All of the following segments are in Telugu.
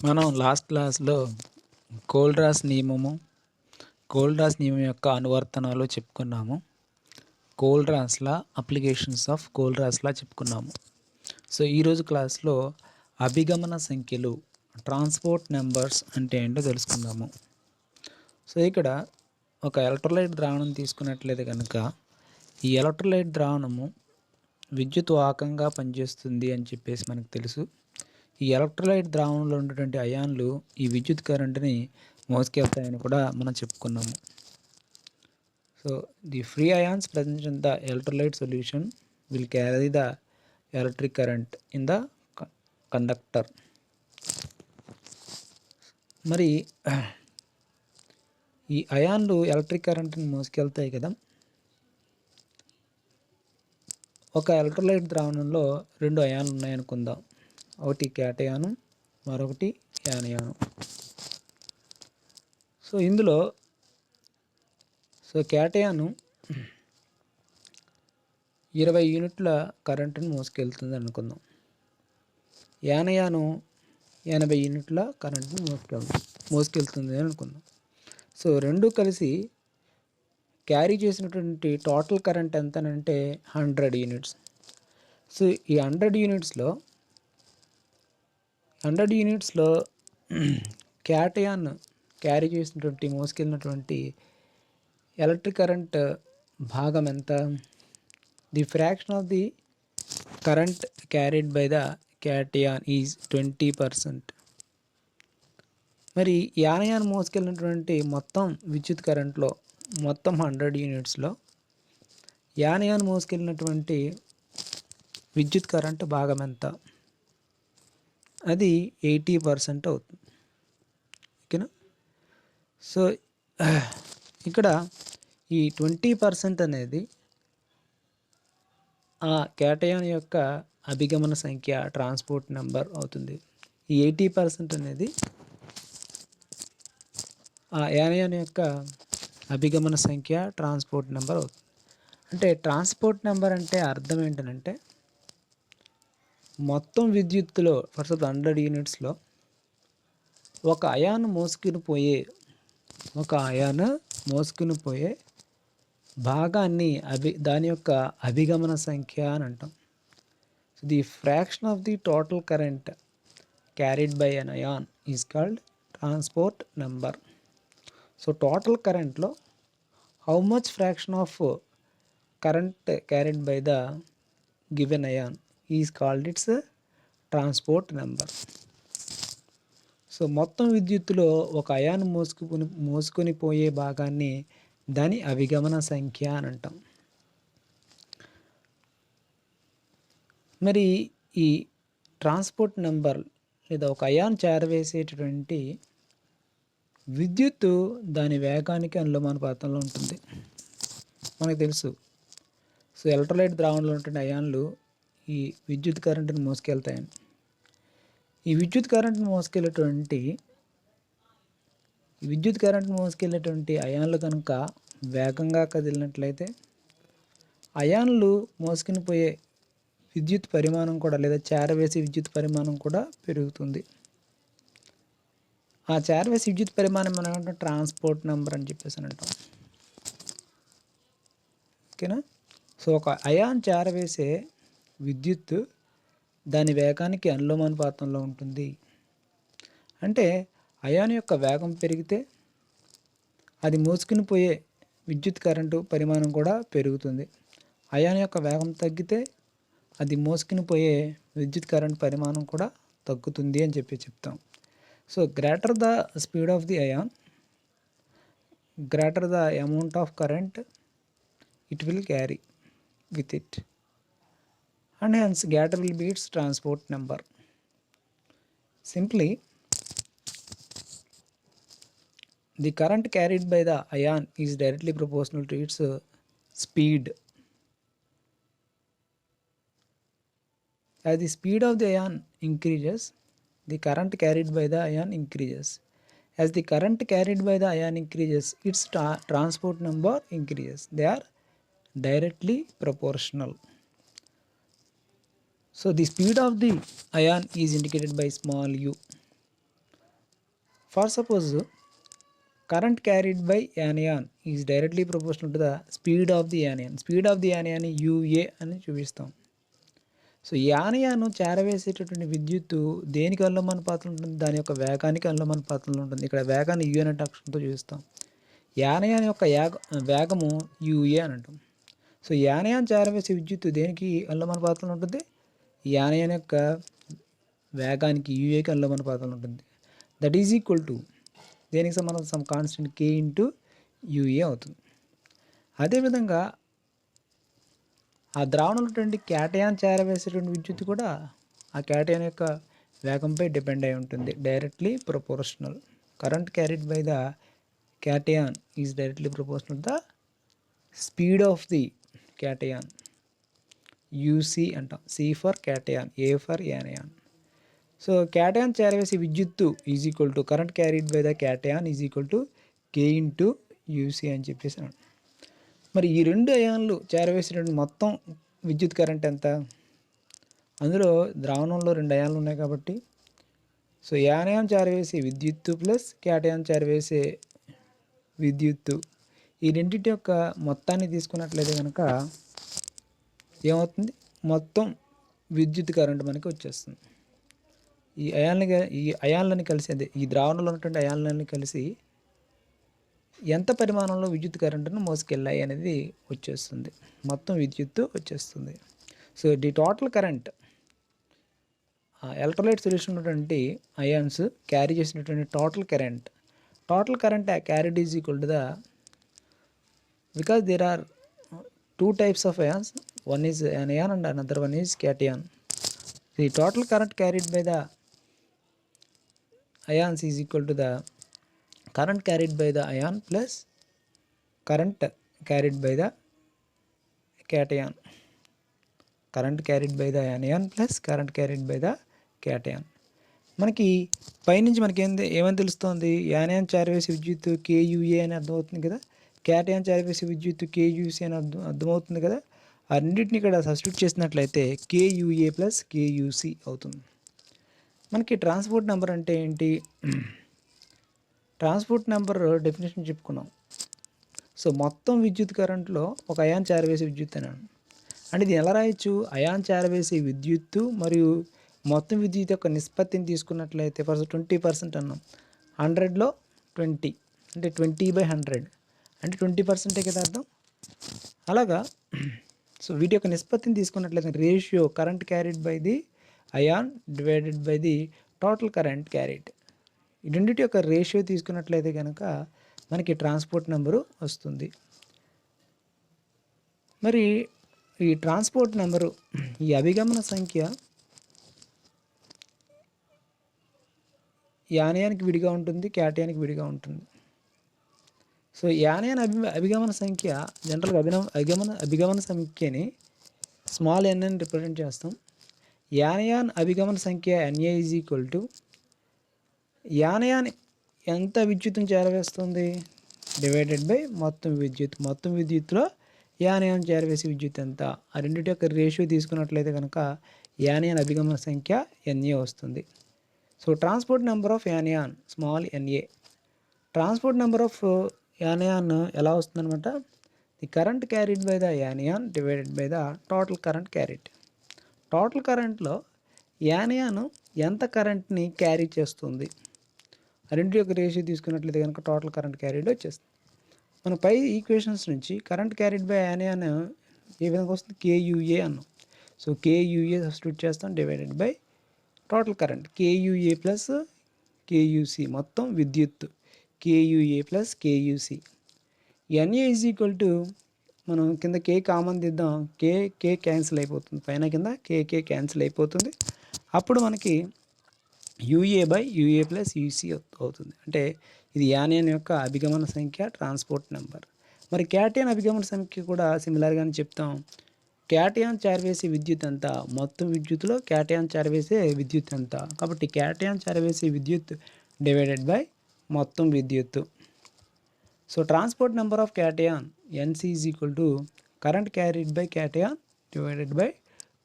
మనం లాస్ట్ క్లాస్లో కోల్రాస్ నియమం యొక్క అనువర్తనాలు చెప్పుకున్నాము. కోల్రాస్లా అప్లికేషన్స్ ఆఫ్ కోల్రాస్లా చెప్పుకున్నాము. సో ఈరోజు క్లాస్లో అభిగమన సంఖ్యలు ట్రాన్స్పోర్ట్ నెంబర్స్ అంటే ఏంటో తెలుసుకుందాము. సో ఇక్కడ ఒక ఎలక్ట్రోలైట్ ద్రావణం తీసుకున్నట్లయితే కనుక ఈ ఎలక్ట్రోలైట్ ద్రావణము విద్యుత్ వాహకంగా పనిచేస్తుంది అని చెప్పేసి మనకు తెలుసు. ఈ ఎలక్ట్రోలైట్ ద్రావణంలో ఉన్నటువంటి అయాన్లు ఈ విద్యుత్ కరెంటుని మోసుకెళ్తాయని కూడా మనం చెప్పుకున్నాము. So the free ions present in the electrolyte solution will carry the electric current in the conductor. మరి ఈ అయాన్లు ఎలక్ట్రిక్ కరెంట్ని మోసుకెళ్తాయి కదా. ఒక ఎలక్ట్రోలైట్ ద్రావణంలో రెండు అయాన్లు ఉన్నాయనుకుందాం. ఒకటి క్యాటయాను, మరొకటి యానయాను. సో ఇందులో క్యాటయాను 20 యూనిట్ల కరెంటును మోసుకెళ్తుంది అనుకుందాం. యానయాను 80 యూనిట్ల కరెంటును మోసుకెళ్తుంది అని అనుకుందాం. సో రెండు కలిసి క్యారీ చేసినటువంటి టోటల్ కరెంట్ ఎంతనంటే 100 యూనిట్స్. సో ఈ 100 యూనిట్స్లో క్యాటయాన్ క్యారీ చేసినటువంటి మోసుకెళ్ళినటువంటి ఎలక్ట్రిక్ కరెంట్ భాగం ఎంత? The fraction of the current carried by the cation is 20%. మరి యానయాన్ మోసుకెళ్ళినటువంటి మొత్తం విద్యుత్ కరెంట్లో మొత్తం 100 యూనిట్స్లో యానయాన్ మోసుకెళ్ళినటువంటి విద్యుత్ కరెంట్ భాగం ఎంత? అది 80% అవుతుంది. ఓకేనా? సో ఇక్కడ ఈ 20% అనేది ఆ క్యాటయాన్ యొక్క అభిగమన సంఖ్య ట్రాన్స్పోర్ట్ నెంబర్ అవుతుంది. ఈ 80% అనేది ఆ యానయాన్ యొక్క అభిగమన సంఖ్య ట్రాన్స్పోర్ట్ నెంబర్ అవుతుంది. అంటే ట్రాన్స్పోర్ట్ నెంబర్ అంటే అర్థం ఏంటంటే మొత్తం విద్యుత్తులో ఫస్ట్ 100 యూనిట్స్లో ఒక అయాన్ మోసుకుని పోయే భాగాన్ని దాని యొక్క అభిగమన సంఖ్య అని అంటాం. So the fraction of the total current carried by an ion is called transport number. So total కరెంట్లో how much fraction of current carried by the given ion is called its transport number. So మొత్తం విద్యుత్తులో ఒక అయాన్ మోసుకొని పోయే భాగాన్ని దాని అభిగమన సంఖ్య అని అంటాం. మరి ఈ ట్రాన్స్పోర్ట్ నెంబర్ లేదా ఒక అయాన్ చేరవేసేటటువంటి విద్యుత్తు దాని వేగానికి అనులోమానుపాతంలో ఉంటుంది. మనకు తెలుసు. సో ఎలక్ట్రోలైట్ ద్రావణంలో ఉన్నటువంటి అయాన్లు ఈ విద్యుత్ కరెంటును మోసుకెళ్తాయని. ఈ విద్యుత్ కరెంటును మోసుకెళ్ళేటువంటి అయాన్లు కనుక వేగంగా కదిలినట్లయితే అయాన్లు మోసుకుని పోయే విద్యుత్ పరిమాణం కూడా లేదా చేరవేసే విద్యుత్ పరిమాణం కూడా పెరుగుతుంది. ఆ చేరవేసే విద్యుత్ పరిమాణం మనం ఏమంటాం? ట్రాన్స్పోర్ట్ నెంబర్ అని చెప్పేసి అంటాం. ఓకేనా? సో ఒక అయాన్ చేరవేసే విద్యుత్ దాని వేగానికి అనులోమానుపాతంలో ఉంటుంది. అంటే అయాన్ యొక్క వేగం పెరిగితే అది మోసుకుని పోయే విద్యుత్ కరెంటు పరిమాణం కూడా పెరుగుతుంది. అయాన్ యొక్క వేగం తగ్గితే అది మోసుకుని పోయే విద్యుత్ కరెంట్ పరిమాణం కూడా తగ్గుతుంది అని చెప్తాం. So greater the speed of the ion, greater the amount of current it will carry with it, and hence greater will be its transport number. Simply, the current carried by the ion is directly proportional to its speed. As the speed of the ion increases, the current carried by the ion increases. As the current carried by the ion increases, its transport number increases. They are directly proportional. So the speed of the ion is indicated by small u. For suppose current carried by anion is directly proportional to the speed of the anion. Speed of the anion U A అని చూపిస్తాం. సో యానయాను చేరవేసేటటువంటి విద్యుత్తు దేనికి అనులోమానుపాతంలో ఉంటుంది? దాని యొక్క వేగానికి అనులోమానుపాతంలో ఉంటుంది. ఇక్కడ వేగాన్ని యు అనే అక్షరంతో చూపిస్తాం. యానయాన్ యొక్క వేగము యూఏ అని అంటాం. సో యానయాన్ చేరవేసే విద్యుత్తు దేనికి అనులోమానుపాతంలో ఉంటుంది? యానయాన్ యొక్క వేగానికి యూఏకి అనులోమానుపాతంలో ఉంటుంది. దట్ ఈజ్ ఈక్వల్ టు దేనికి సంబంధం? సమ్ కాన్స్టెంట్ కే ఇంటూ యూఏ అవుతుంది. అదేవిధంగా ఆ ద్రావణంలో ఉన్నటువంటి క్యాటయాన్ చేరవేసేటువంటి విద్యుత్ కూడా ఆ క్యాటయాన్ యొక్క వేగంపై డిపెండ్ అయి ఉంటుంది. Directly proportional. Current carried by the cation is directly proportional the speed of the cation. UC అంటాం. C for cation, A for anion. So cation చేరవేసే విద్యుత్తు is equal to current carried by the cation is equal to K into UC అని చెప్పేసి. మరి ఈ రెండు అయాన్లు చేరవేసినటువంటి మొత్తం విద్యుత్ కరెంట్ ఎంత? అందులో ద్రావణంలో రెండు అయాన్లు ఉన్నాయి కాబట్టి సో యానయాన్ చేరవేసే విద్యుత్తు ప్లస్ క్యాటయాన్ చేరవేసే విద్యుత్తు ఈ రెండింటి యొక్క మొత్తాన్ని తీసుకున్నట్లయితే కనుక ఏమవుతుంది? మొత్తం విద్యుత్ కరెంట్ మనకి వచ్చేస్తుంది. ఈ అయాన్లని కలిసి, అదే ఈ ద్రావణంలో ఉన్నటువంటి అయాన్లని కలిసి ఎంత పరిమాణంలో విద్యుత్ కరెంటును మోసుకెళ్ళాయి అనేది వచ్చేస్తుంది. మొత్తం విద్యుత్తు వచ్చేస్తుంది. So the total current electrolyte solution ఉన్నటువంటి అయాన్స్ క్యారీ చేసినటువంటి total current carried is equal to the, because there are two types of ions, one is an ayan and another one is cation. The total current carried by the ions is equal to the current carried by the ion plus current carried by the cation. Current carried by the anion plus current carried by the cation. మనకి పైనుంచి మనకి ఏమని తెలుస్తుంది? యానయాన్ చేరవేసే విద్యుత్తు కేయూఏ అని అర్థమవుతుంది కదా, క్యాటయాన్ చేరవేసే విద్యుత్తు కేయూసి అని అర్థమవుతుంది కదా. ఆ రెండింటిని ఇక్కడ సబ్స్టిట్యూట్ చేసినట్లయితే కేయూఏ ప్లస్ కేయూసి అవుతుంది. మనకి ట్రాన్స్పోర్ట్ నెంబర్ అంటే ఏంటి? ట్రాన్స్పోర్ట్ నెంబర్ డెఫినేషన్ చెప్పుకున్నాం. సో మొత్తం విద్యుత్ కరెంట్లో ఒక అయాన్ చేరవేసే విద్యుత్ అన్నాను. అంటే ఇది ఎలా రాయొచ్చు? అయాన్ చేరవేసే విద్యుత్తు మరియు మొత్తం విద్యుత్ యొక్క నిష్పత్తిని తీసుకున్నట్లయితే ఫస్ట్ 20% అన్నాం. 100లో 20 అంటే 20/100 అంటే 20% కదా అర్థం. అలాగా సో వీటి యొక్క నిష్పత్తిని తీసుకున్నట్లయితే ratio current carried by the ion divided by the total current carried, ఈ రెండింటి యొక్క రేషియో తీసుకున్నట్లయితే కనుక మనకి ట్రాన్స్పోర్ట్ నెంబరు వస్తుంది. మరి ఈ ట్రాన్స్పోర్ట్ నెంబరు, ఈ అభిగమన సంఖ్య యానయానికి విడిగా ఉంటుంది, క్యాటయానికి విడిగా ఉంటుంది. సో యానయాన్ అభిగమన సంఖ్య జనరల్గా అభిగమన సంఖ్యని స్మాల్ ఎన్ అని రిప్రజెంట్ చేస్తాం. యానయాన్ అభిగమన సంఖ్య ఎన్ఏ ఈజ్ ఈక్వల్ టు యానయాన్ ఎంత విద్యుత్తును చేరవేస్తుంది డివైడెడ్ బై మొత్తం విద్యుత్తులో యానయాన్ చేరవేసే విద్యుత్ ఎంత, ఆ రెండింటి యొక్క రేషియో తీసుకున్నట్లయితే కనుక యానయాన్ అభిగమన సంఖ్య ఎన్ఏ వస్తుంది. So transport number of anion small NA. Transport number of anion ఎలా వస్తుందన్నమాట? The current carried by the anion divided by the total current carried. Total కరెంట్లో యానయాన్ ఎంత కరెంట్ని క్యారీ చేస్తుంది, రెండు యొక్క రేషియో తీసుకున్నట్లయితే కనుక టోటల్ కరెంట్ క్యారీడ్ వచ్చేస్తుంది. మన పై ఈక్వేషన్స్ నుంచి కరెంట్ క్యారీడ్ బై యానయాన్ ఏ విధంగా వస్తుంది? కేయూఏ అన్నాం. సో కేయూఏ సబ్స్టిట్యూట్ చేస్తాం divided by total current KUA plus KUC, మొత్తం విద్యుత్ KUA plus KUC. NA is equal to, మనం కింద కే కామన్ దిద్దాం, కే క్యాన్సిల్ అయిపోతుంది, పైన కింద కే క్యాన్సిల్ అయిపోతుంది. అప్పుడు మనకి యూఏ ప్లస్ యూసి అవుతుంది. అంటే ఇది యానయాన్ యొక్క అభిగమన సంఖ్య, ట్రాన్స్పోర్ట్ నెంబర్. మరి క్యాటయాన్ అభిగమన సంఖ్య కూడా సిమిలర్గానే చెప్తాం. క్యాటయాన్ చేరవేసే విద్యుత్ ఎంత, మొత్తం విద్యుత్తులో క్యాటయాన్ చేరవేసే విద్యుత్ ఎంత, కాబట్టి క్యాటయాన్ చేరవేసే విద్యుత్ డివైడెడ్ బై మొత్తం విద్యుత్తు. So transport number of cation N C is equal to current carried by cation divided by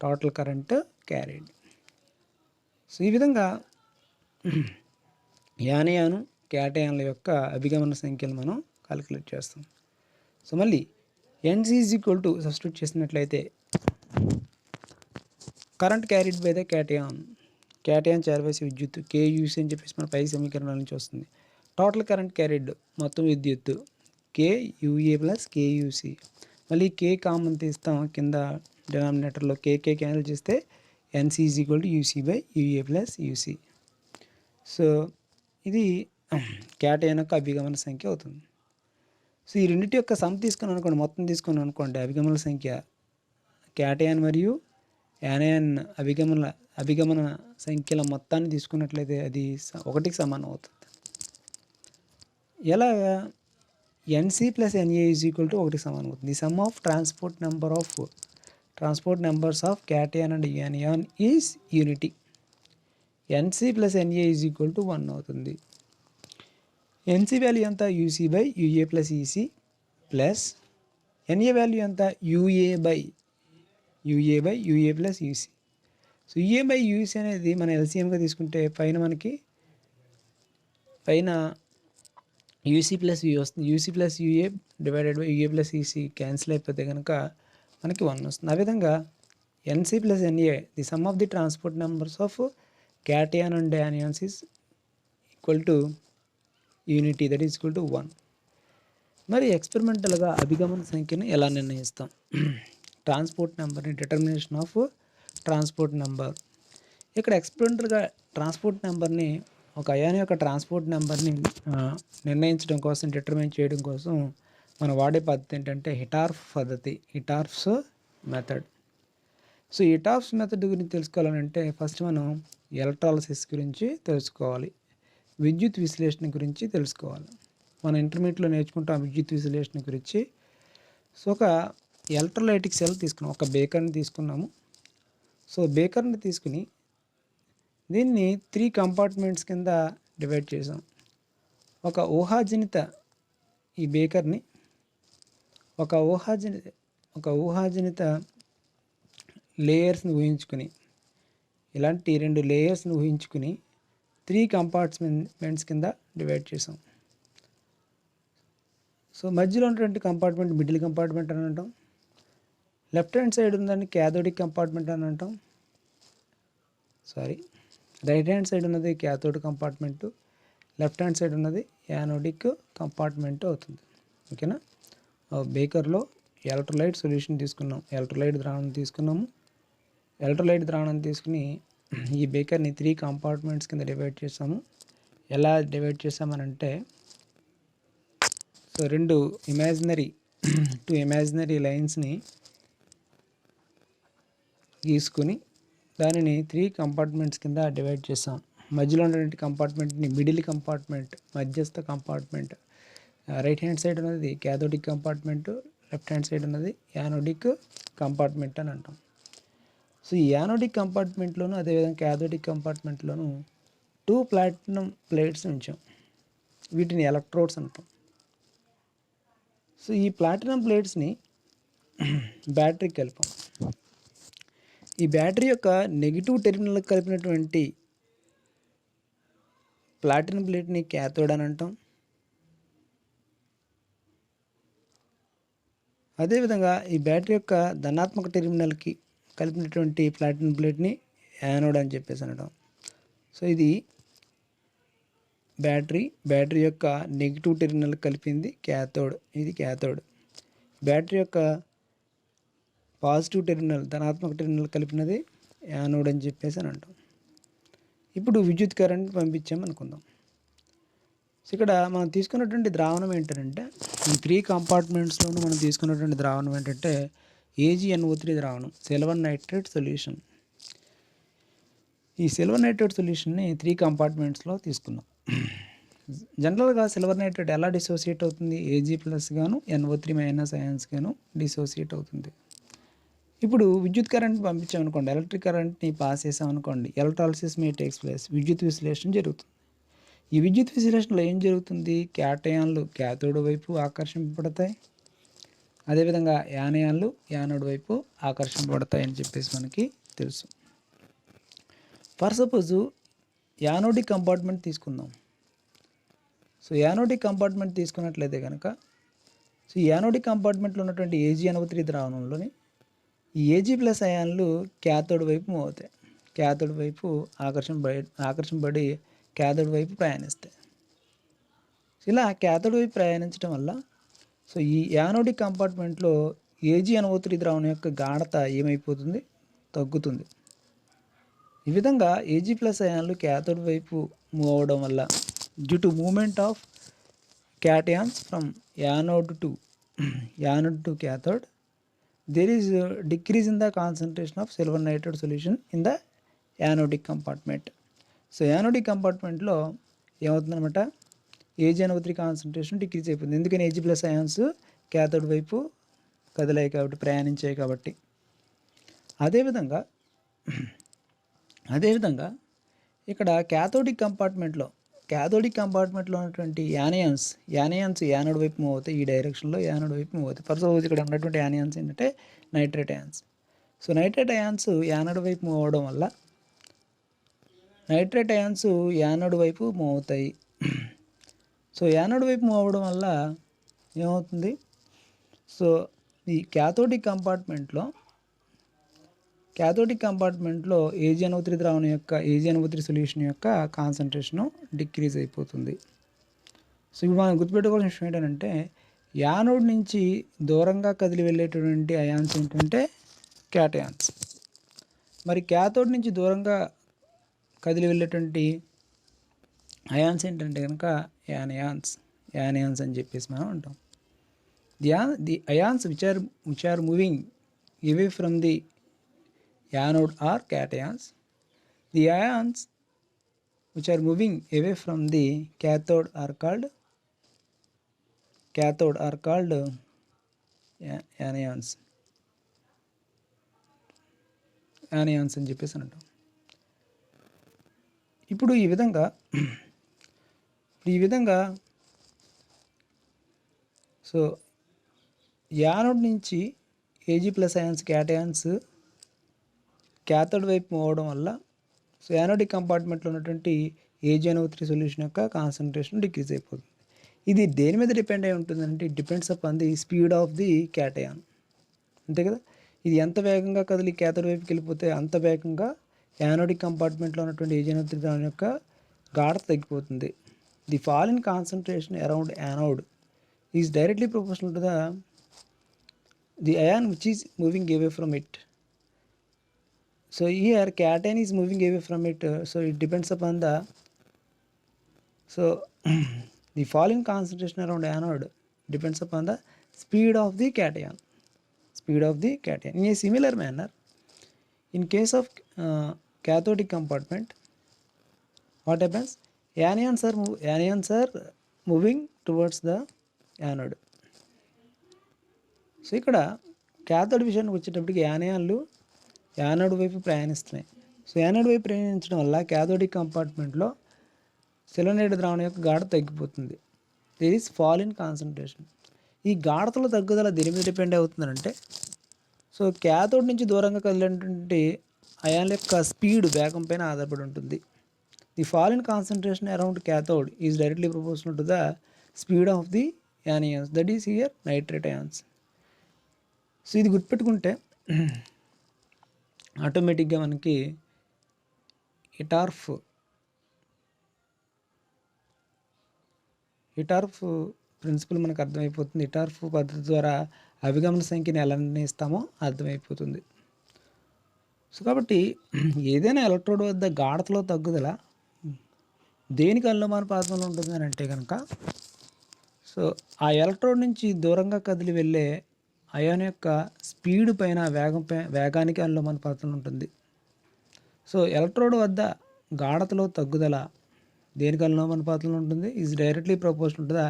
total current carried. So ఈ విధంగా యానయాను క్యాటయాన్ల యొక్క అభిగమన సంఖ్యలు మనం కాలిక్యులేట్ చేస్తాం. సో మళ్ళీ NC is equal to substitute చేసినట్లయితే current carried by the cation చేరవేసే విద్యుత్ KUC అని చెప్పేసి మన పై సమీకరణాల నుంచి వస్తుంది. టోటల్ కరెంట్ క్యారీడ్ మొత్తం విద్యుత్ KUA ప్లస్ KUC. మళ్ళీ K కామన్ తీస్తాం కింద డినామినేటర్లో KK క్యాన్సిల్ చేస్తే NC is equal to UC by UA plus UC. So ఇది క్యాటయాన్ యొక్క అభిగమన సంఖ్య అవుతుంది. సో ఈ రెండింటి యొక్క సమ్ తీసుకుని అనుకోండి, మొత్తం తీసుకుని అనుకోండి, అభిగమన సంఖ్య క్యాటయాన్ మరియు యానయాన్ అభిగమన సంఖ్యల మొత్తాన్ని తీసుకున్నట్లయితే అది 1కి సమానం అవుతుంది. ఎలాగా NC plus NA is equal to 1కి సమానం అవుతుంది. The some of transport numbers of cation and యానయాన్ is unity. NC plus NA is equal to 1 అవుతుంది. NC వాల్యూ ఎంత UC by UA plus EC plus NA value ఎంత UA by UA plus UC. So UA by UC అనేది మన LCMగా తీసుకుంటే పైన UC ప్లస్ UA వస్తుంది. UC plus UA divided by UA plus EC cancel అయిపోతే కనుక మనకి 1 వస్తుంది. ఆ విధంగా NC plus NA the some of the transport numbers of cation and anions is equal to unity, that is equal to 1. మరి ఎక్స్పెరిమెంటల్గా అభిగమన సంఖ్యను ఎలా నిర్ణయిస్తాం? ట్రాన్స్పోర్ట్ నెంబర్ని, డిటర్మినేషన్ ఆఫ్ ట్రాన్స్పోర్ట్ నెంబర్. ఇక్కడ ఎక్స్పెరిమెంటల్గా ట్రాన్స్పోర్ట్ నెంబర్ని, ఒక అయాన్ యొక్క ట్రాన్స్పోర్ట్ నెంబర్ని నిర్ణయించడం కోసం, డిటర్మైన్ చేయడం కోసం మనం వాడే పద్ధతి ఏంటంటే హిటార్ఫ్స్ మెథడ్. సో హిటార్ఫ్స్ మెథడ్ గురించి తెలుసుకోవాలంటే ఫస్ట్ మనం ఎలక్ట్రాలసిస్ గురించి తెలుసుకోవాలి, విద్యుత్ విశ్లేషణ గురించి తెలుసుకోవాలి. మనం ఇంటర్మీడియట్లో నేర్చుకుంటాం విద్యుత్ విశ్లేషణ గురించి. సో ఒక ఎలక్ట్రోలైటిక్ సెల్ తీసుకున్నాం, ఒక బేకర్ని తీసుకున్నాము. సో బేకర్ని తీసుకుని దీన్ని 3 కంపార్ట్మెంట్స్ కింద డివైడ్ చేసాం. ఒక ఊహాజనిత లేయర్స్ని ఊహించుకుని, ఇలాంటి 2 లేయర్స్ని ఊహించుకుని 3 కంపార్ట్మెంట్స్ కింద డివైడ్ చేసాం. సో మధ్యలో ఉన్నటువంటి కంపార్ట్మెంట్ మిడిల్ కంపార్ట్మెంట్ అని అంటాం. లెఫ్ట్ హ్యాండ్ సైడ్ ఉందని క్యాథోడిక్ కంపార్ట్మెంట్ అని అంటాం. రైట్ హ్యాండ్ సైడ్ ఉన్నది cathode compartment, left hand side ఉన్నది యానోడిక్ కంపార్ట్మెంట్ అవుతుంది. ఓకేనా? బేకర్లో ఎలక్ట్రోలైట్ సొల్యూషన్ తీసుకున్నాం, ఎలక్ట్రోలైట్ ద్రావణం తీసుకుని ఈ బేకర్ని 3 కంపార్ట్మెంట్స్ కింద డివైడ్ చేసాము. ఎలా డివైడ్ చేసామనంటే, సో 2 ఇమాజినరీ లైన్స్ని గీసుకుని దానిని 3 కంపార్ట్మెంట్స్ కింద డివైడ్ చేసాం. మధ్యలో ఉన్నటువంటి కంపార్ట్మెంట్ని మిడిల్ కంపార్ట్మెంట్, మధ్యస్థ కంపార్ట్మెంట్, రైట్ హ్యాండ్ సైడ్ ఉన్నది cathodic compartment, left hand side ఉన్నది యానోడిక్ కంపార్ట్మెంట్ అని అంటాం. సో ఈ యానోడిక్ కంపార్ట్మెంట్లోను అదేవిధంగా క్యాథోడిక్ కంపార్ట్మెంట్లోను 2 ప్లాటినం ప్లేట్స్ ఉంచాం. వీటిని ఎలక్ట్రోడ్స్ అంటాం. సో ఈ ప్లాటినం ప్లేట్స్ని బ్యాటరీకి కలిపాం. ఈ బ్యాటరీ యొక్క నెగిటివ్ టెర్మినల్కి కలిపినటువంటి ప్లాటినం ప్లేట్ని క్యాథోడ్ అని అంటాం. అదేవిధంగా ఈ బ్యాటరీ యొక్క ధనాత్మక టెర్మినల్కి కలిపినటువంటి ప్లాటినం ప్లేట్ని యానోడ్ అని చెప్పేసి అనడం. సో ఇది బ్యాటరీ యొక్క నెగిటివ్ టెర్మినల్ కలిపింది క్యాథోడ్, ఇది క్యాథోడ్. బ్యాటరీ యొక్క పాజిటివ్ టెర్మినల్, ధనాత్మక టెర్మినల్ కలిపినది యానోడ్ అని చెప్పేసి అని అంటాం. ఇప్పుడు విద్యుత్ కరెంట్ పంపించామనుకుందాం. సో ఇక్కడ మనం తీసుకున్నటువంటి ద్రావణం ఏంటంటే, ఈ 3 కంపార్ట్మెంట్స్లోనూ మనం తీసుకున్నటువంటి ద్రావణం ఏంటంటే AgNO3 ద్రావణం, సిల్వర్ నైట్రేట్ సొల్యూషన్. ఈ సిల్వర్ నైట్రేట్ సొల్యూషన్ని 3 కంపార్ట్మెంట్స్లో తీసుకున్నాం. జనరల్గా సిల్వర్ నైట్రేట్ ఎలా డిసోసియేట్ అవుతుంది? Ag+ గాను NO3- అయాన్స్ గాను డిసోసియేట్ అవుతుంది. ఇప్పుడు విద్యుత్ కరెంట్ పంపించామనుకోండి, ఎలక్ట్రిక్ కరెంట్ని పాస్ చేసామనుకోండి, ఎలక్ట్రాలిసిస్ మే టేక్స్ ప్లేస్, విద్యుత్ విశ్లేషణ జరుగుతుంది. ఈ విద్యుత్ విశ్లేషణలో ఏం జరుగుతుంది? క్యాటయాన్లు క్యాథోడ్ వైపు ఆకర్షింపబడతాయి, అదేవిధంగా యానయాన్లు యానోడ్ వైపు ఆకర్షింపబడతాయి అని చెప్పేసి మనకి తెలుసు. ఫర్ సపోజు యానోడిక్ కంపార్ట్మెంట్ తీసుకుందాం. సో యానోడిక్ కంపార్ట్మెంట్ తీసుకున్నట్లయితే కనుక, సో ఈ యానోడిక్ కంపార్ట్మెంట్లో ఉన్నటువంటి AgNO3 ద్రావణంలోని ఈ Ag+ అయాన్లు క్యాథోడ్ వైపు మూవ్ అవుతాయి. క్యాథోడ్ వైపు ఆకర్షింపబడి క్యాథోడ్ వైపు ప్రయాణిస్తాయి. ఇలా క్యాథోడ్ వైపు ప్రయాణించడం వల్ల సో ఈ యానోడిక్ కంపార్ట్మెంట్లో AgNO3 ద్రావణం యొక్క గాఢత ఏమైపోతుంది, తగ్గుతుంది. ఈ విధంగా Ag+ అయాన్లు క్యాథోడ్ వైపు మూవ్ అవడం వల్ల due to movement of cations from anode to cathode, there is a decrease in the concentration of silver nitrate solution in the anodic compartment. So anodic కంపార్ట్మెంట్లో ఏమవుతుందన్నమాట, AgNO3 కాన్సన్ట్రేషన్ డిక్రీజ్ అయిపోతుంది. ఎందుకని Ag+ అయాన్స్ క్యాథోడ్ వైపు కదిలాయి కాబట్టి, ప్రయాణించాయి కాబట్టి. అదేవిధంగా ఇక్కడ క్యాథోడిక్ కంపార్ట్మెంట్లో ఉన్నటువంటి యానియాన్స్ యానోడ్ వైపు మూవ్ అవుతాయి. ఈ డైరెక్షన్లో యానోడ్ వైపు మూవ్ అవుతాయి. ఫర్ సపోజ్ ఇక్కడ ఉన్నటువంటి యానియాన్స్ ఏంటంటే nitrate ions. So nitrate ions anode వైపు మూవ్ అవడం వల్ల యానోడ్ వైపు మూవ్ అవుతాయి. సో యానోడ్ వైపు మూవ్ అవ్వడం వల్ల ఏమవుతుంది, సో ఈ క్యాథోడిక్ కంపార్ట్మెంట్లో AgNO3 ద్రావణం యొక్క AgNO3 సొల్యూషన్ యొక్క కాన్సన్ట్రేషను డిక్రీజ్ అయిపోతుంది. సో ఇప్పుడు మనం గుర్తుపెట్టుకోవాల్సిన విషయం ఏంటంటే, యానోడ్ నుంచి దూరంగా కదిలి వెళ్ళేటటువంటి అయాన్స్ ఏంటంటే క్యాటయాన్స్. మరి క్యాథోడ్ నుంచి దూరంగా కదిలి వెళ్ళేటువంటి అయాన్స్ ఏంటంటే కనుక యానియాన్స్ అని చెప్పేసి మనం అంటాం. The ions which are moving away from the anode are cations. The ions which are moving away from the cathode are called anions అని చెప్పేసి అంటాం. ఇప్పుడు ఈ విధంగా సో యానోడ్ నుంచి Ag+ అయాన్స్ క్యాటయాన్స్ క్యాథోడ్ వైపు మూవ్ అవడం వల్ల సో యానోడిక్ కంపార్ట్మెంట్లో ఉన్నటువంటి AgNO3 సొల్యూషన్ యొక్క కాన్సన్ట్రేషన్ డిక్రీజ్ అయిపోతుంది. ఇది దేని మీద డిపెండ్ అయి ఉంటుందంటే, it depends upon the speed of the cation. అంతే కదా, ఇది ఎంత వేగంగా కదిలి క్యాథోడ్ వైపుకి వెళ్ళిపోతే అంత వేగంగా యానోడిక్ కంపార్ట్మెంట్లో ఉన్నటువంటి AgNO3 ద్రావణం యొక్క గాఢత తగ్గిపోతుంది. The fall in concentration around anode is directly proportional to the ion which is moving away from it. So here cation is moving away from it, so it depends upon the fall in concentration around anode depends upon the speed of the cation. In a similar manner, in case of cathodic compartment, what happens, anions are moving towards the anode. So ఇక్కడ క్యాథోడ్ విషయానికి వచ్చేటప్పటికి యానోడ్ వైపు ప్రయాణిస్తున్నాయి. సో యానోడ్ వైపు ప్రయాణించడం వల్ల క్యాథోడిక్ కంపార్ట్మెంట్లో సిల్వర్ నైట్రేట్ ద్రావణం యొక్క గాఢత తగ్గిపోతుంది. There is fall in concentration. ఈ గాఢతలో తగ్గుదల దేని మీద డిపెండ్ అవుతుందంటే, సో క్యాథోడ్ నుంచి దూరంగా కదిలేటువంటి అయాన్ల యొక్క స్పీడ్, వేగం పైన ఆధారపడి ఉంటుంది. The fall in concentration around cathode is directly proportional to the speed of the anions, that is here nitrate ions. So ఇది గుర్తుపెట్టుకుంటే ఆటోమేటిక్గా మనకి ఇటార్ఫ్ ప్రిన్సిపల్ మనకు అర్థమైపోతుంది. ఇటార్ఫ్ పద్ధతి ద్వారా అభిగమన సంఖ్యని ఎలా నిర్ణయిస్తామో అర్థమైపోతుంది. సో కాబట్టి ఏదైనా ఎలక్ట్రోడ్ వద్ద గాఢతలో తగ్గుదల దేనికి అనులోమానుపాతంలో ఉంటుందని అంటే కనుక, సో ఆ ఎలక్ట్రోడ్ నుంచి దూరంగా కదిలి వెళ్ళే అయాన్ యొక్క స్పీడ్ పైన వేగానికి అనులోమానుపాతంలో ఉంటుంది. సో ఎలక్ట్రోడ్ వద్ద గాఢతలో తగ్గుదల దేనికి అనులోమానుపాతంలో ఉంటుంది, ఈజ్ డైరెక్ట్లీ ప్రపోర్షనల్ ఉంటుందా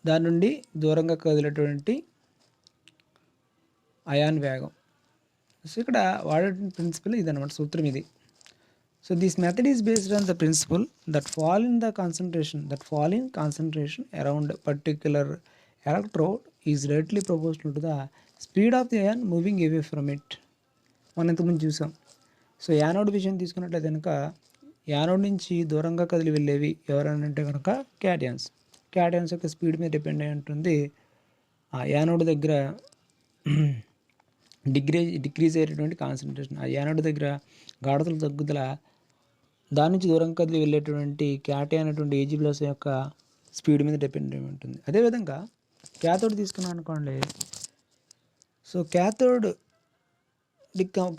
దాని నుండి దూరంగా కదిలేటువంటి అయాన్ వేగం. సో ఇక్కడ వాడే ప్రిన్సిపల్ ఇదన్నమాట, సూత్రం ఇది. So this method is based on the principal that fall in concentration around particular electrode is directly proportional to the speed of the ion moving away from it. మనం ఇంతకుముందు చూసాం. సో యానోడ్ విషయం తీసుకున్నట్లయితే కనుక యానోడ్ నుంచి దూరంగా కదిలి వెళ్ళేవి ఎవరనంటే కనుక క్యాటయాన్స్. క్యాటయాన్స్ యొక్క స్పీడ్ మీద డిపెండ్ అయి ఉంటుంది. ఆ యానోడ్ దగ్గర డిక్రీజ్ అయ్యేటటువంటి కాన్సన్ట్రేషన్, ఆ యానోడ్ దగ్గర గాఢతల తగ్గుదల దాని నుంచి దూరం కదిలి వెళ్ళేటువంటి క్యాటయాన్ అనేటువంటి ఏజీ ప్లస్ యొక్క స్పీడ్ మీద డిపెండ్ అయి ఉంటుంది. అదేవిధంగా క్యాథోడ్ తీసుకున్నాం అనుకోండి. సో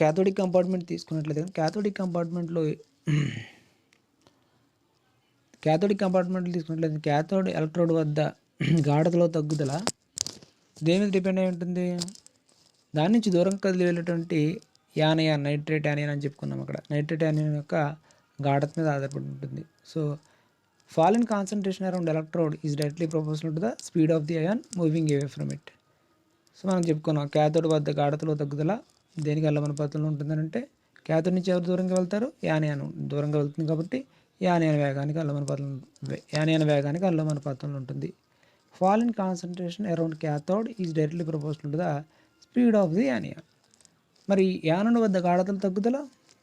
క్యాథోడిక్ కంపార్ట్మెంట్ తీసుకున్నట్లయితే క్యాథోడిక్ కంపార్ట్మెంట్లో తీసుకున్నట్లయితే క్యాథోడ్ ఎలక్ట్రోడ్ వద్ద గాఢతలో తగ్గుదల దేని మీద డిపెండ్ అయి ఉంటుంది? దాని నుంచి దూరం కదిలి వెళ్ళేటువంటి యానయాన్, నైట్రేట్ యానియన్ అని చెప్పుకున్నాం. అక్కడ నైట్రేట్ యానియన్ యొక్క గాఢత మీద ఆధారపడి ఉంటుంది. So fall in concentration around electrode is directly proportional to the speed of the ion moving away from it. So మనం చెప్పుకున్నాం క్యాథోడ్ వద్ద గాఢతలో తగ్గుదల దేనికి అల్లమనుపాతంలో ఉంటుందని అంటే క్యాథోడ్ నుంచి ఎవరు దూరంగా వెళ్తారు? యానియాన్ దూరంగా వెళ్తుంది కాబట్టి యానియాన్ వేగానికి అల్లమనుపాతంలో ఉంటుంది. fall in concentration around cathode is directly proportional to the speed of the anion. మరి యానోడ్ వద్ద గాఢతల తగ్గుదల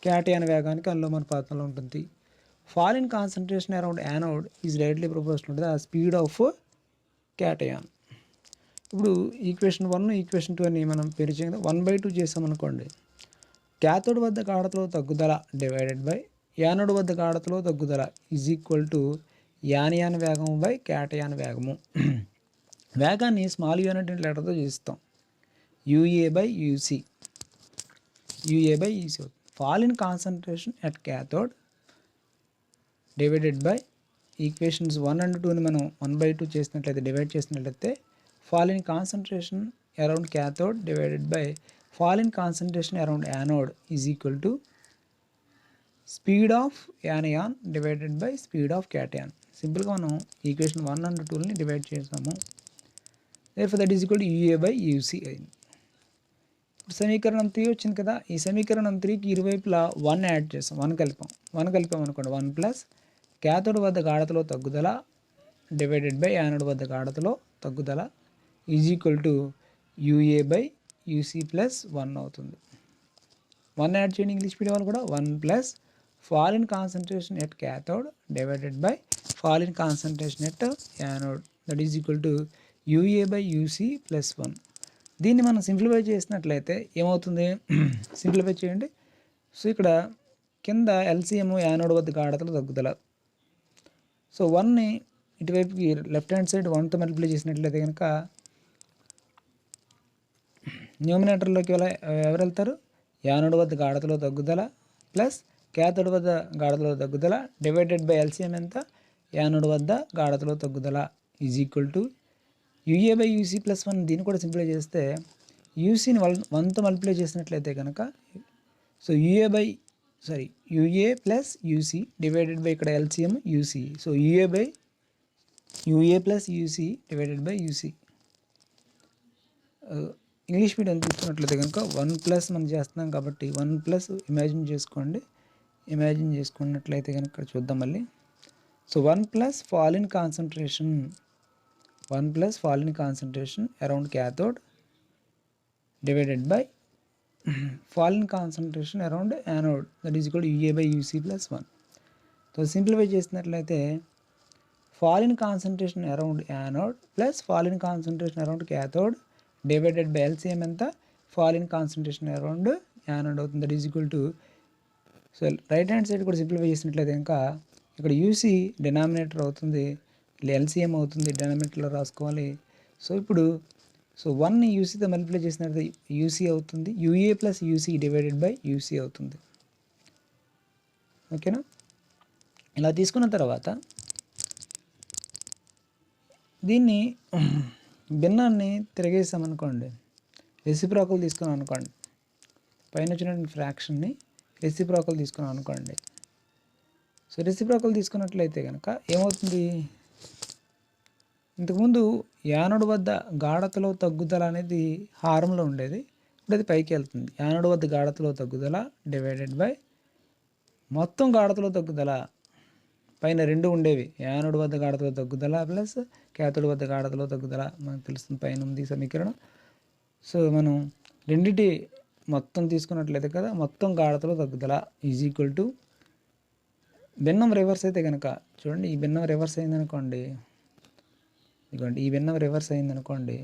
క్యాటయాన్ వేగానికి అనులోమానుపాతంలో ఉంటుంది. fall in concentration around anode is directly proportional to the speed of cation. ఇప్పుడు ఈక్వేషన్ 1 ఈక్వేషన్ 2 అని మనం పెరిచే 1/2 చేసామనుకోండి. క్యాథోడ్ వద్ద గాఢతలో తగ్గుదల డివైడెడ్ బై యానోడ్ వద్ద గాఢతలో తగ్గుదల ఈజ్ ఈక్వల్ టు యానియాన్ వేగము బై క్యాటయాన్ వేగము. వేగాన్ని స్మాల్ యూనిట్ లెటర్తో చేస్తాం. యూఏ బై యూసీ అవుతుంది. fall in concentration at cathode divided by equations 1 and 2ని మనం 1/2 చేసినట్లయితే డివైడ్ చేసినట్లయితే fall in concentration around cathode divided by fall in concentration around anode is equal to speed of anion divided by speed of cation. సింపుల్గా మనం ఈక్వేషన్ 1 and 2ని డివైడ్ చేసాము. therefore that is equal to UA by UC అయింది. ఇప్పుడు సమీకరణం 3 వచ్చింది కదా. ఈ సమీకరణం 3కి ఇరువైపులా 1 యాడ్ చేసాం. 1 కలిపాం అనుకోండి. 1 ప్లస్ క్యాథోడ్ వద్ద గాఢతలో తగ్గుదల డివైడెడ్ బై యానోడ్ వద్ద గాఢతలో తగ్గుదల is equal to U A by U C plus 1 అవుతుంది. 1 యాడ్ చేయండి ఇంగ్లీష్ మీడియం వాళ్ళు కూడా. 1 plus fall in concentration at cathode divided by fall in concentration at anode that is equal to U A by U C plus 1. దీన్ని మనం సింప్లిఫై చేసినట్లయితే ఏమవుతుంది? సింప్లిఫై చేయండి. సో ఇక్కడ కింద ఎల్సిఎం యానోడ్ వద్ద గాఢతలో తగ్గుదల. సో 1ని ఇటువైపుకి లెఫ్ట్ హ్యాండ్ సైడ్ 1తో మల్టిప్లై చేసినట్లయితే కనుక న్యూమినేటర్లోకి ఎవరు వెళ్తారు? యానోడ్ వద్ద గాఢతలో తగ్గుదల ప్లస్ క్యాథోడ్ వద్ద గాఢతలో తగ్గుదల డివైడెడ్ బై ఎల్సిఎం ఎంత? యానోడ్ వద్ద గాఢతలో తగ్గుదల is equal to U A by U C plus 1. దీన్ని కూడా సింప్లిఫై చేస్తే యూసీని 1తో మల్టిప్లై చేసినట్లయితే కనుక so UA plus UC divided by ఇక్కడ LCM UC. So UA plus UC divided by UC. English medium తీసుకున్నట్లయితే కనుక 1 ప్లస్ మనం చేస్తున్నాం కాబట్టి 1 ప్లస్ ఇమాజిన్ చేసుకున్నట్లయితే కనుక చూద్దాం మళ్ళీ. So 1 plus fall in concentration around cathode divided by fall in concentration around anode that is equal to UA by UC plus 1. So simplify చేసినట్లయితే fall in concentration around anode plus fall in concentration around cathode divided by LCM ఎంత? fall in concentration around anode అవుతుంది. That is equal to so right hand side కూడా సింప్లిఫై చేసినట్లయితే ఇంకా ఇక్కడ యూసీ డినామినేటర్ అవుతుంది, ఎల్సిఎం అవుతుంది, డినామినేటర్లో రాసుకోవాలి. సో ఇప్పుడు 1ని యూసీతో మల్టిప్లై చేసినట్లయితే యూసీ అవుతుంది. U A plus UC divided by UC అవుతుంది. ఓకేనా? ఇలా తీసుకున్న తర్వాత దీన్ని భిన్నాన్ని తిరగేసామనుకోండి, రెసిప్రోకల్ తీసుకున్నాం అనుకోండి, పైన వచ్చినటువంటి ఫ్రాక్షన్ని రెసిప్రోకల్ తీసుకున్నాం అనుకోండి. సో రెసిప్రోకల్ తీసుకున్నట్లయితే కనుక ఏమవుతుంది? ఇంతకుముందు యానోడ్ వద్ద గాఢతలో తగ్గుదల అనేది హారంలో ఉండేది, ఇప్పుడు అది పైకి వెళ్తుంది. యానోడ్ వద్ద గాఢతలో తగ్గుదల డివైడెడ్ బై మొత్తం గాఢతలో తగ్గుదల. పైన 2 ఉండేవి, యానోడ్ వద్ద గాఢతలో తగ్గుదల ప్లస్ క్యాథోడ్ వద్ద గాఢతలో తగ్గుదల మనకు తెలుస్తుంది, పైన ఉంది సమీకరణం. సో మనం రెండిటి మొత్తం తీసుకున్నట్లయితే కదా, మొత్తం గాఢతలో తగ్గుదల ఈజ్ ఈక్వల్ టు భిన్నం రివర్స్ అయితే కనుక చూడండి, ఈ భిన్నం రివర్స్ అయిందనుకోండి, ఇదిగోండి ఈ భిన్నం రివర్స్ అయిందనుకోండి,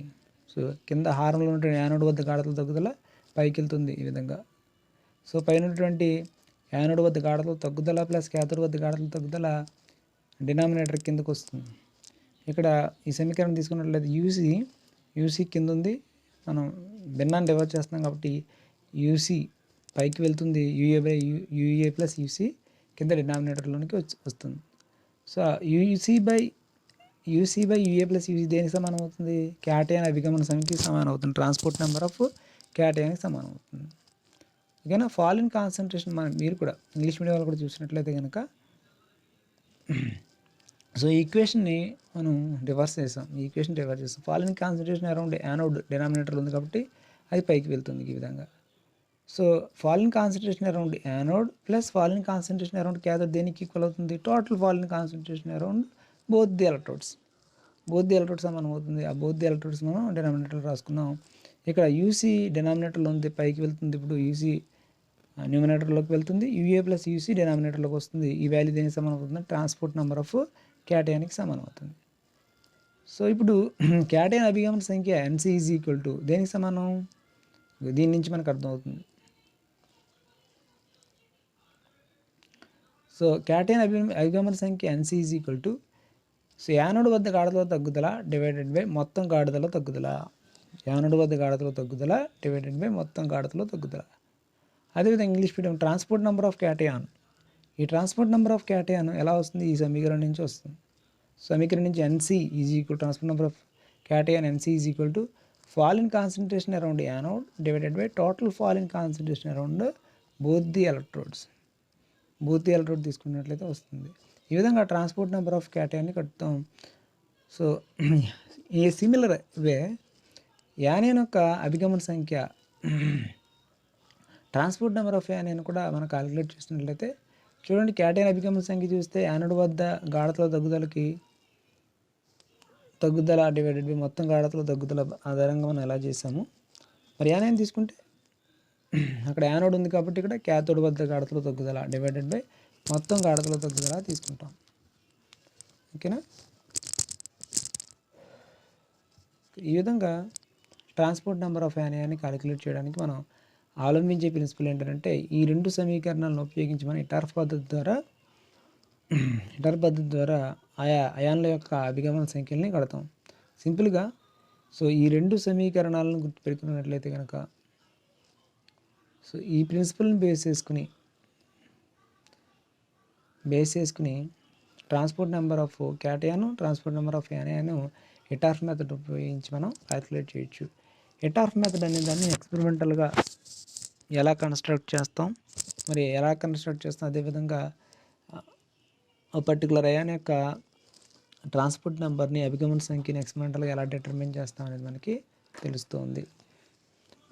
సో కింద హారంలో ఉంటే యానోడ్ వద్ద గాఢతల తగ్గుదల పైకి వెళ్తుంది ఈ విధంగా. సో పైన ఉన్నటువంటి యానోడ్ వద్ద గాఢతల తగ్గుదల ప్లస్ క్యాథోడ్ వద్ద గాఢతల తగ్గుదల డినామినేటర్ కిందకు వస్తుంది. ఇక్కడ ఈ సమీకరణం తీసుకున్నట్లయితే యూసీ కింద ఉంది, మనం భిన్నాన్ని రివర్స్ చేస్తున్నాం కాబట్టి యూసీ పైకి వెళ్తుంది, యూఏ ప్లస్ యూసీ కింద డినామినేటర్లోనికి వస్తుంది. So U C by U A plus U C దేనికి సమానం అవుతుంది? క్యాటయాన్ అభిగమన సంఖ్యకి సమానం అవుతుంది, ట్రాన్స్పోర్ట్ నెంబర్ ఆఫ్ క్యాటయాన్కి సమానం అవుతుంది. ఓకేనా. ఫాల్ ఇన్ కాన్సన్ట్రేషన్ మీరు కూడా ఇంగ్లీష్ మీడియం వాళ్ళు కూడా చూసినట్లయితే కనుక, సో ఈ ఈక్వేషన్ని మనం రివర్స్ చేస్తాం, fall in concentration around anode denominator ఉంది కాబట్టి అది పైకి వెళ్తుంది ఈ విధంగా. So fall in concentration around anode plus fall in concentration around cathode దేనికి ఈక్వల్ అవుతుంది? Total fall in concentration around both the electrodes సమానం అవుతుంది. ఆ బోత్ ది ఎలక్ట్రోడ్స్ మనం డినామినేటర్లో రాసుకున్నాం. ఇక్కడ యూసీ డినామినేటర్లో ఉంది, పైకి వెళ్తుంది, ఇప్పుడు యూసీ న్యూమినేటర్లోకి వెళ్తుంది, యూఏ ప్లస్ యూసీ డినామినేటర్లోకి వస్తుంది. ఈ వాల్యూ దేనికి సమానం అవుతుంది? ట్రాన్స్పోర్ట్ నెంబర్ ఆఫ్ క్యాటయాన్కి సమానం అవుతుంది. సో ఇప్పుడు క్యాటయాన్ అభిగమన సంఖ్య ఎన్సీ ఈజ్ ఈక్వల్ టు దేనికి సమానం? దీని నుంచి మనకు అర్థమవుతుంది. సో క్యాటయాన్ అభిగమన సంఖ్య NC is equal to, so anode వద్ద గాఢతల తగ్గుదల డివైడెడ్ బై మొత్తం గాఢతల తగ్గుదల, యానోడ్ వద్ద గాఢతల తగ్గుదల డివైడెడ్ బై మొత్తం గాఢతల తగ్గుదల. అదేవిధంగా English medium transport number of cation, ఈ ట్రాన్స్పోర్ట్ నెంబర్ ఆఫ్ క్యాటయాన్ ఎలా వస్తుంది? ఈ సమీకరణం నుంచి వస్తుంది. సమీకరణం నుంచి NC is equal transport number of cation NC is equal to fall in concentration around anode divided by total fall in concentration around both the electrodes తీసుకున్నట్లయితే వస్తుంది. ఈ విధంగా ట్రాన్స్పోర్ట్ నెంబర్ ఆఫ్ క్యాటయాన్ని కట్టుతాం. సో ఈ సిమిలర్ వే యానియన్ యొక్క అభిగమన సంఖ్య ట్రాన్స్పోర్ట్ నెంబర్ ఆఫ్ యానియన్ కూడా మనం క్యాలిక్యులేట్ చేసినట్లయితే చూడండి, క్యాటయాన్ అభిగమన సంఖ్య చూస్తే యానోడ్ వద్ద గాఢతల తగ్గుదల డివైడెడ్ బై మొత్తం గాఢతల తగ్గుదల ఆధారంగా మనం ఎలా చేసాము. మరి యానియన్ తీసుకుంటే అక్కడ యానోడ్ ఉంది కాబట్టి ఇక్కడ క్యాథోడ్ వద్ద గాఢతల తగ్గుదల డివైడెడ్ బై మొత్తం గాఢతల తగ్గుదల తీసుకుంటాం. ఓకేనా. ఈ విధంగా ట్రాన్స్పోర్ట్ నెంబర్ ఆఫ్ యానియాన్ని క్యాలిక్యులేట్ చేయడానికి మనం అవలంబించే ప్రిన్సిపల్ ఏంటంటే, ఈ రెండు సమీకరణాలను ఉపయోగించి మనం ఇటార్ పద్ధతి ద్వారా ఆయా అయాన్ల యొక్క అభిగమన సంఖ్యల్ని కడతాం సింపుల్గా. సో ఈ రెండు సమీకరణాలను గుర్తుపెట్టుకున్నట్లయితే కనుక, సో ఈ ప్రిన్సిపల్ని బేస్ చేసుకుని transport number of cation, transport number of anion Hittorf method ఉపయోగించి మనం క్యాలిక్యులేట్ చేయొచ్చు. ఇటార్ఫ్ మెథడ్ అనే దాన్ని ఎక్స్పెరిమెంటల్గా ఎలా కన్స్ట్రక్ట్ చేస్తాం, అదేవిధంగా పర్టికులర్ అయాన్ యొక్క ట్రాన్స్పోర్ట్ నెంబర్ని అభిగమన సంఖ్యని ఎక్స్పెరిమెంటల్గా ఎలా డిటర్మిన్ చేస్తాం అనేది మనకి తెలుస్తుంది.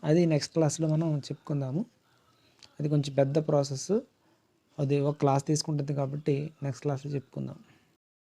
అది నెక్స్ట్ క్లాస్లో మనం చెప్పుకుందాము. అది కొంచెం పెద్ద ప్రాసెస్, అది ఒక క్లాస్ తీసుకుంటుంది కాబట్టి నెక్స్ట్ క్లాస్లో చెప్పుకుందాం.